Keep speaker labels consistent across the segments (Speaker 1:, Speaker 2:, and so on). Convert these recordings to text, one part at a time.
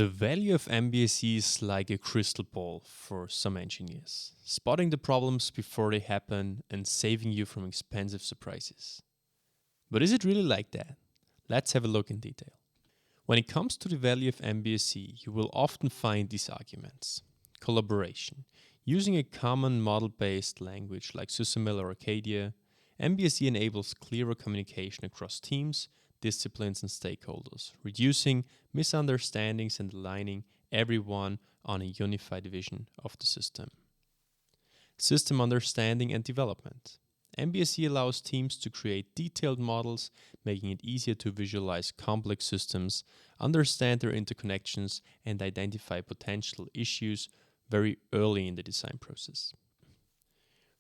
Speaker 1: The value of MBSE is like a crystal ball for some engineers, spotting the problems before they happen and saving you from expensive surprises. But is it really like that? Let's have a look in detail. When it comes to the value of MBSE, you will often find these arguments. Collaboration. Using a common model-based language like SysML or Arcadia, MBSE enables clearer communication across teams, disciplines and stakeholders, reducing misunderstandings and aligning everyone on a unified vision of the system. System understanding and development. MBSE allows teams to create detailed models, making it easier to visualize complex systems, understand their interconnections, and identify potential issues very early in the design process.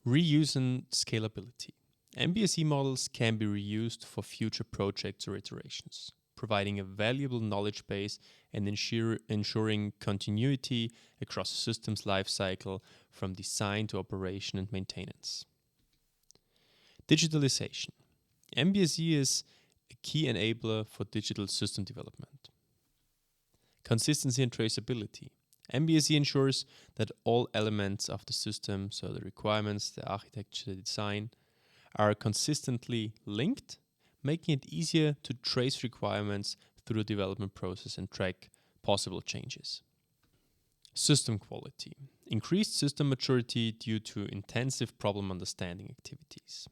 Speaker 1: Reuse and scalability. MBSE models can be reused for future projects or iterations, providing a valuable knowledge base and ensuring continuity across a system's lifecycle from design to operation and maintenance. Digitalization. MBSE is a key enabler for digital system development. Consistency and traceability. MBSE ensures that all elements of the system, so the requirements, the architecture, the design, are consistently linked, making it easier to trace requirements through the development process and track possible changes. System quality. Increased system maturity due to intensive problem understanding activities.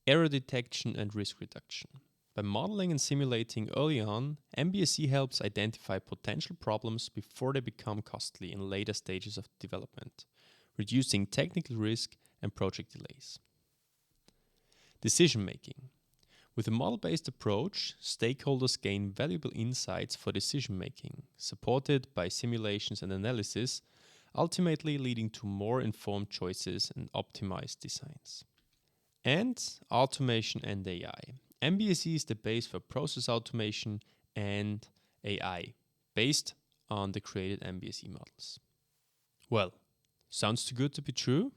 Speaker 1: Error detection and risk reduction. By modeling and simulating early on, MBSE helps identify potential problems before they become costly in later stages of development, reducing technical risk and project delays. Decision making. With a model-based approach, stakeholders gain valuable insights for decision making, supported by simulations and analysis, ultimately leading to more informed choices and optimized designs. And automation and AI. MBSE is the base for process automation and AI, based on the created MBSE models. Well, sounds too good to be true?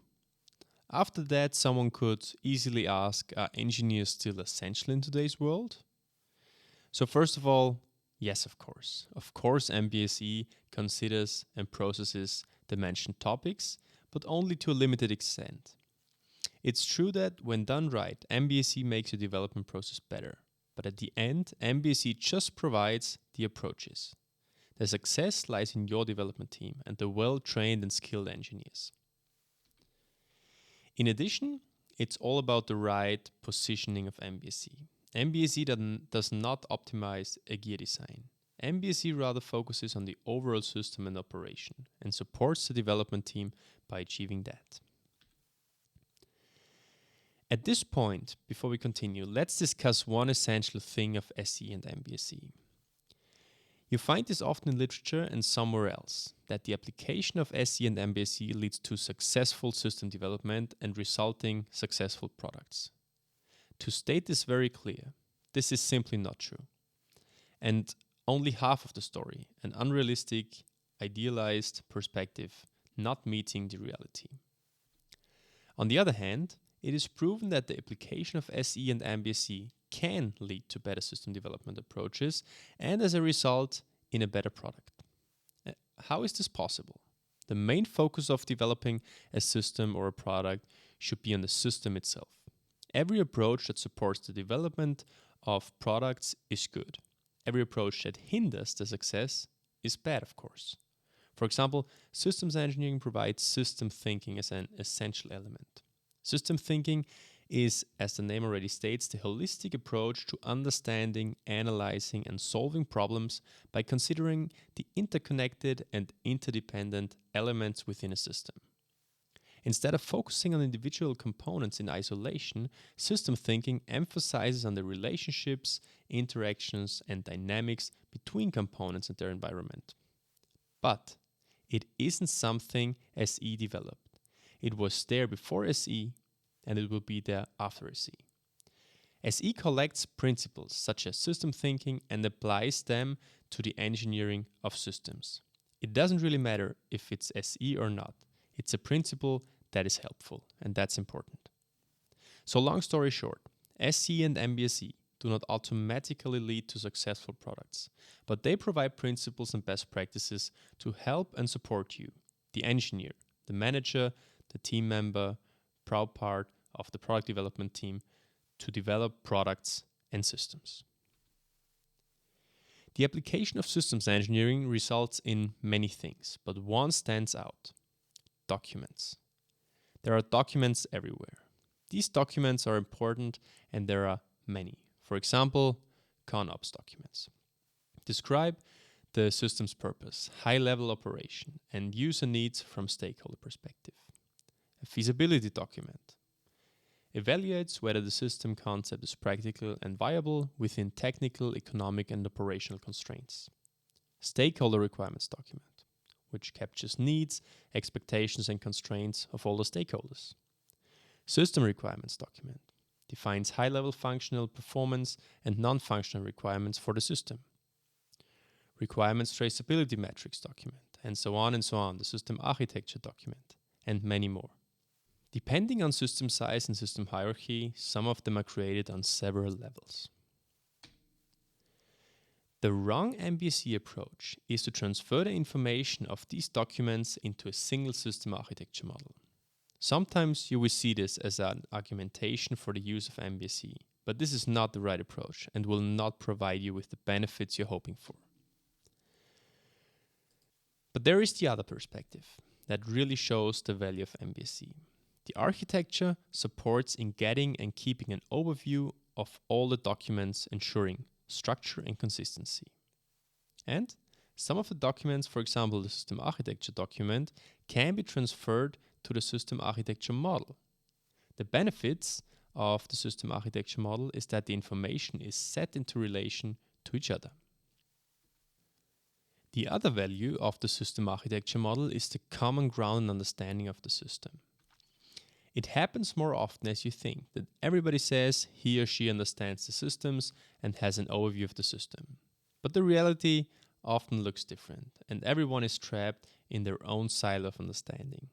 Speaker 1: After that, someone could easily ask, are engineers still essential in today's world? So first of all, yes, of course. Of course, MBSE considers and processes the mentioned topics, but only to a limited extent. It's true that when done right, MBSE makes your development process better. But at the end, MBSE just provides the approaches. The success lies in your development team and the well-trained and skilled engineers. In addition, it's all about the right positioning of MBSE. MBSE does not optimize a gear design. MBSE rather focuses on the overall system and operation and supports the development team by achieving that. At this point, before we continue, let's discuss one essential thing of SE and MBSE. You find this often in literature and somewhere else, that the application of SE and MBSE leads to successful system development and resulting successful products. To state this very clear, this is simply not true. And only half of the story, an unrealistic, idealized perspective, not meeting the reality. On the other hand, it is proven that the application of SE and MBSE can lead to better system development approaches and as a result in a better product. How is this possible? The main focus of developing a system or a product should be on the system itself. Every approach that supports the development of products is good. Every approach that hinders the success is bad, of course. For example, systems engineering provides system thinking as an essential element. System thinking is, as the name already states, the holistic approach to understanding, analyzing, and solving problems by considering the interconnected and interdependent elements within a system. Instead of focusing on individual components in isolation, system thinking emphasizes on the relationships, interactions, and dynamics between components and their environment. But it isn't something SE developed. It was there before SE, and it will be there after SE. SE collects principles such as system thinking and applies them to the engineering of systems. It doesn't really matter if it's SE or not. It's a principle that is helpful, and that's important. So long story short, SE and MBSE do not automatically lead to successful products, but they provide principles and best practices to help and support you, the engineer, the manager, the team member, proud part of the product development team, to develop products and systems. The application of systems engineering results in many things, but one stands out: documents. There are documents everywhere. These documents are important and there are many. For example, ConOps documents. Describe the system's purpose, high-level operation, and user needs from stakeholder perspective. A feasibility document evaluates whether the system concept is practical and viable within technical, economic, and operational constraints. Stakeholder requirements document, which captures needs, expectations, and constraints of all the stakeholders. System requirements document defines high-level functional, performance, and non-functional requirements for the system. Requirements traceability metrics document, and so on, the system architecture document, and many more. Depending on system size and system hierarchy, some of them are created on several levels. The wrong MBSE approach is to transfer the information of these documents into a single system architecture model. Sometimes you will see this as an argumentation for the use of MBSE, but this is not the right approach and will not provide you with the benefits you're hoping for. But there is the other perspective that really shows the value of MBSE. The architecture supports in getting and keeping an overview of all the documents, ensuring structure and consistency. And some of the documents, for example the system architecture document, can be transferred to the system architecture model. The benefits of the system architecture model is that the information is set into relation to each other. The other value of the system architecture model is the common ground and understanding of the system. It happens more often as you think, that everybody says he or she understands the systems and has an overview of the system. But the reality often looks different, and everyone is trapped in their own silo of understanding.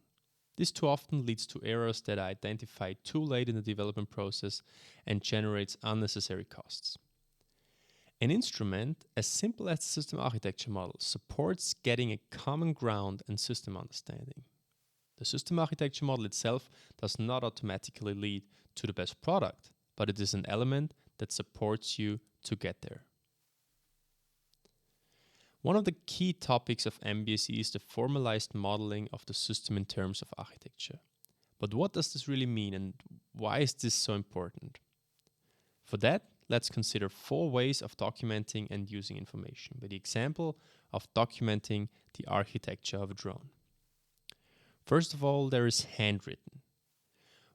Speaker 1: This too often leads to errors that are identified too late in the development process and generates unnecessary costs. An instrument as simple as the system architecture model supports getting a common ground and system understanding. The system architecture model itself does not automatically lead to the best product, but it is an element that supports you to get there. One of the key topics of MBSE is the formalized modeling of the system in terms of architecture. But what does this really mean and why is this so important? For that, let's consider 4 ways of documenting and using information, with the example of documenting the architecture of a drone. First of all, there is handwritten.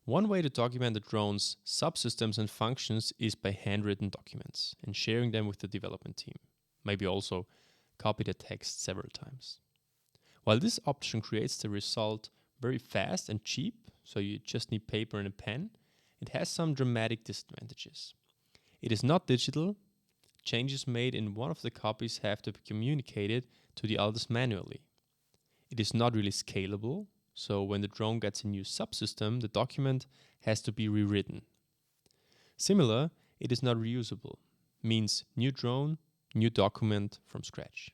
Speaker 1: One way to document the drone's subsystems and functions is by handwritten documents and sharing them with the development team. Maybe also copy the text several times. While this option creates the result very fast and cheap, so you just need paper and a pen, it has some dramatic disadvantages. It is not digital. Changes made in one of the copies have to be communicated to the others manually. It is not really scalable. So when the drone gets a new subsystem, the document has to be rewritten. Similar, it is not reusable. Means new drone, new document from scratch.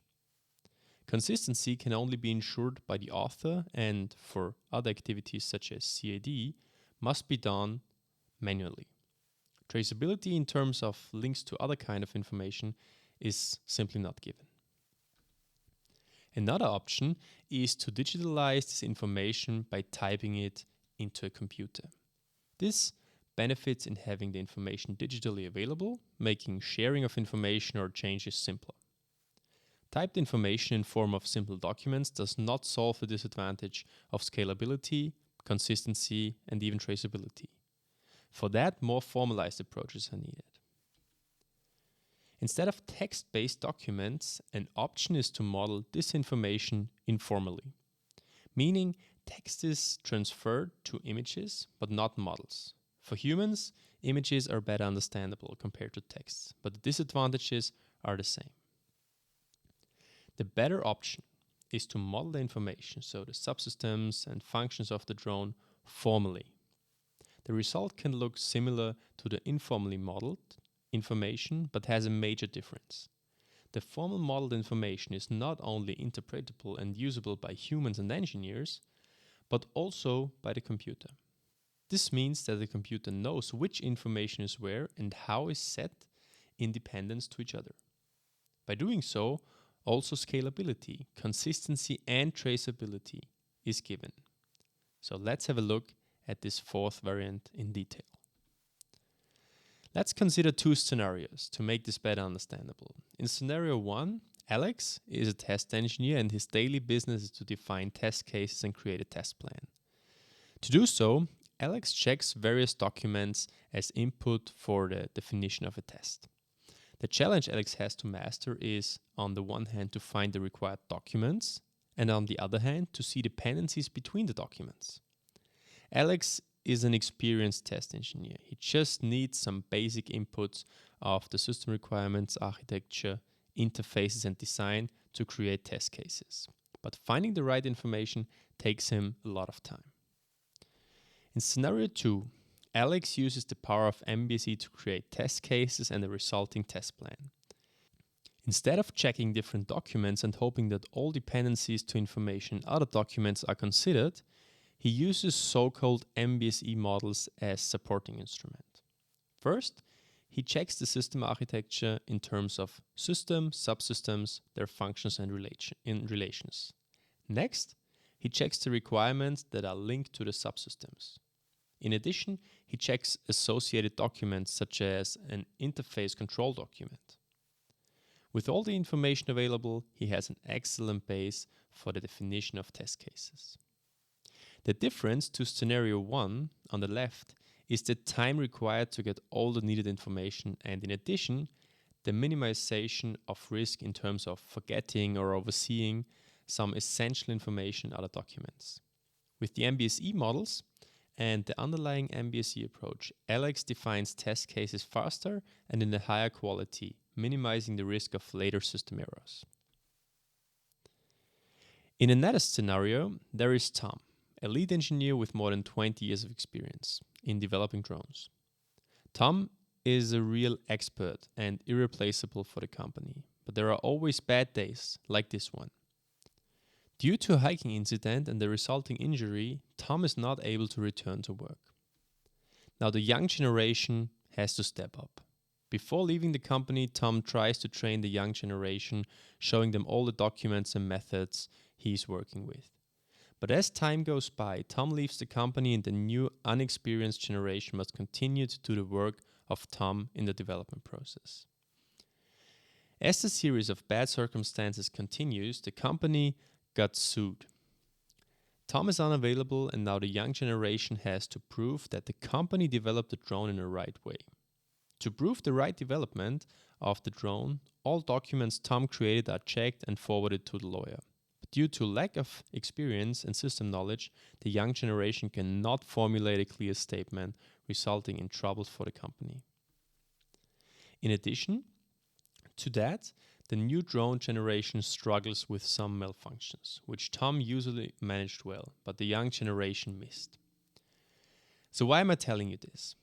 Speaker 1: Consistency can only be ensured by the author, and for other activities such as CAD, must be done manually. Traceability in terms of links to other kind of information is simply not given. Another option is to digitalize this information by typing it into a computer. This benefits in having the information digitally available, making sharing of information or changes simpler. Typed information in form of simple documents does not solve the disadvantage of scalability, consistency, and even traceability. For that, more formalized approaches are needed. Instead of text-based documents, an option is to model this information informally, meaning text is transferred to images but not models. For humans, images are better understandable compared to text, but the disadvantages are the same. The better option is to model the information, so the subsystems and functions of the drone, formally. The result can look similar to the informally modeled, information but has a major difference. The formal modeled information is not only interpretable and usable by humans and engineers, but also by the computer. This means that the computer knows which information is where and how is set in dependence to each other. By doing so, also scalability, consistency, and traceability is given. So let's have a look at this fourth variant in detail. Let's consider two scenarios to make this better understandable. In scenario 1, Alex is a test engineer and his daily business is to define test cases and create a test plan. To do so, Alex checks various documents as input for the definition of a test. The challenge Alex has to master is, on the one hand, to find the required documents, and on the other hand, to see dependencies between the documents. Alex is an experienced test engineer. He just needs some basic inputs of the system requirements, architecture, interfaces, and design to create test cases. But finding the right information takes him a lot of time. In scenario 2, Alex uses the power of MBSE to create test cases and a resulting test plan. Instead of checking different documents and hoping that all dependencies to information in other documents are considered, he uses so-called MBSE models as supporting instrument. First, he checks the system architecture in terms of system, subsystems, their functions and relations. Next, he checks the requirements that are linked to the subsystems. In addition, he checks associated documents such as an interface control document. With all the information available, he has an excellent base for the definition of test cases. The difference to scenario 1 on the left is the time required to get all the needed information, and in addition, the minimization of risk in terms of forgetting or overseeing some essential information in other documents. With the MBSE models and the underlying MBSE approach, Alex defines test cases faster and in a higher quality, minimizing the risk of later system errors. In another scenario, there is Tom, a lead engineer with more than 20 years of experience in developing drones. Tom is a real expert and irreplaceable for the company, but there are always bad days like this one. Due to a hiking incident and the resulting injury, Tom is not able to return to work. Now the young generation has to step up. Before leaving the company, Tom tries to train the young generation, showing them all the documents and methods he's working with. But as time goes by, Tom leaves the company and the new unexperienced generation must continue to do the work of Tom in the development process. As the series of bad circumstances continues, the company got sued. Tom is unavailable and now the young generation has to prove that the company developed the drone in the right way. To prove the right development of the drone, all documents Tom created are checked and forwarded to the lawyer. But due to lack of experience and system knowledge, the young generation cannot formulate a clear statement, resulting in troubles for the company. In addition to that, the new drone generation struggles with some malfunctions, which Tom usually managed well, but the young generation missed. So why am I telling you this?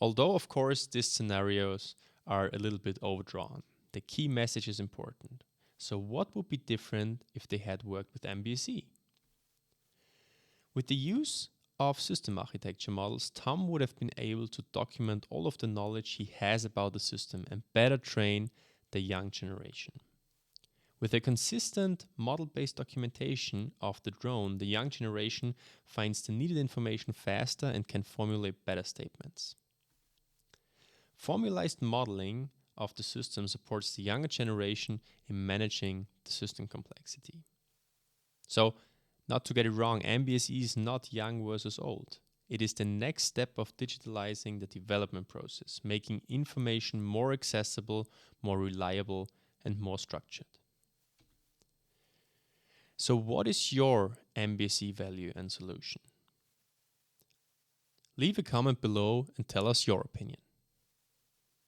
Speaker 1: Although, of course, these scenarios are a little bit overdrawn, the key message is important. So what would be different if they had worked with MBSE? With the use of system architecture models, Tom would have been able to document all of the knowledge he has about the system and better train the young generation. With a consistent model-based documentation of the drone, the young generation finds the needed information faster and can formulate better statements. Formalized modeling of the system supports the younger generation in managing the system complexity. So, not to get it wrong, MBSE is not young versus old. It is the next step of digitalizing the development process, making information more accessible, more reliable, and more structured. So what is your MBSE value and solution? Leave a comment below and tell us your opinion.